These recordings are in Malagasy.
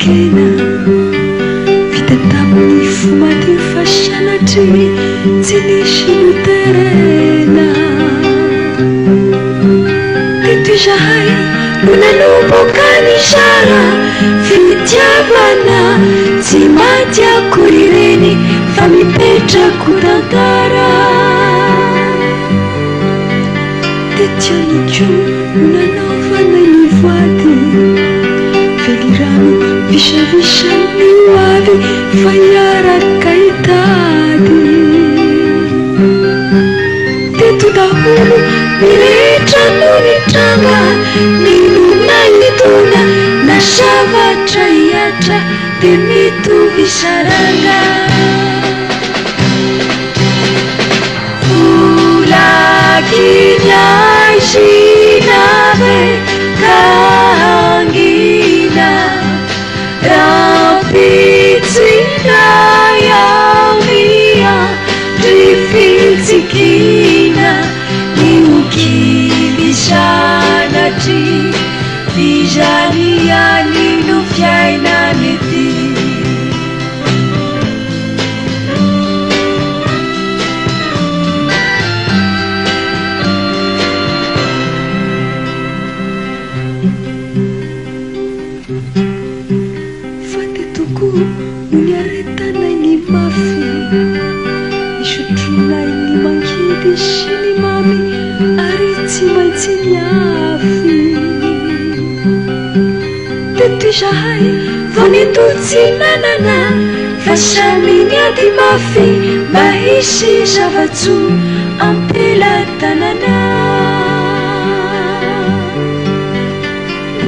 kena vita tamin'ny fomaty fashanatry tsy nisy noterena teto izahay no nanomboka ny sara fitiavana tsy maty akory reny fa mipetrako tantara tetio nikio no nanaovana ny voady velirano visavisa ny hoavy fa hiaraka hitady teto daholo mirehetra no ny tranga ninona nitona na zavatra hiatra dia mitovy saranga Kinyaishinave kangina rapitsina yaumia drifitsikina niukivishanati vijaniani nufyainaniti Unyaretanai mafi ishutrunai mankidi shini mami ariti maitiniafi teto izahay vonitotsinanana fasaminiady mafi mba hisy zavatso ampelatanana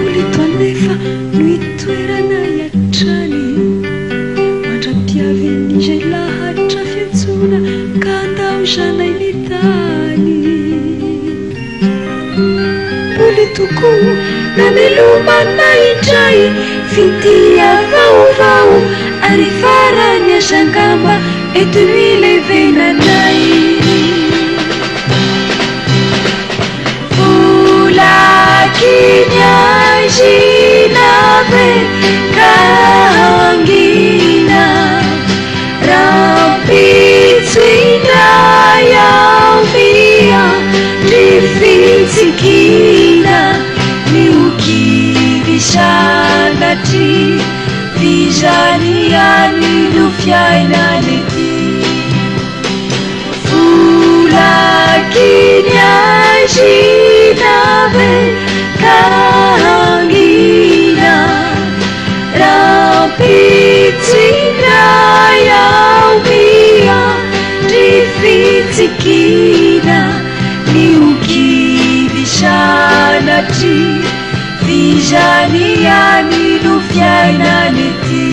olitoanefa no itoerana iatrany izay lahatra fiantsona ka andao zanay ny tany poly toko na melomana indray fitia vaovao ary farany azangamba eto milevenanay volakinyazinave kangina rapitsina yaumia drifitsikina niukivisanatri vizaniani nufyainaniti vulakinyazinave kangina rapitsina yaumia drifitsikina niukivisanatri vizaniani nufyainaniti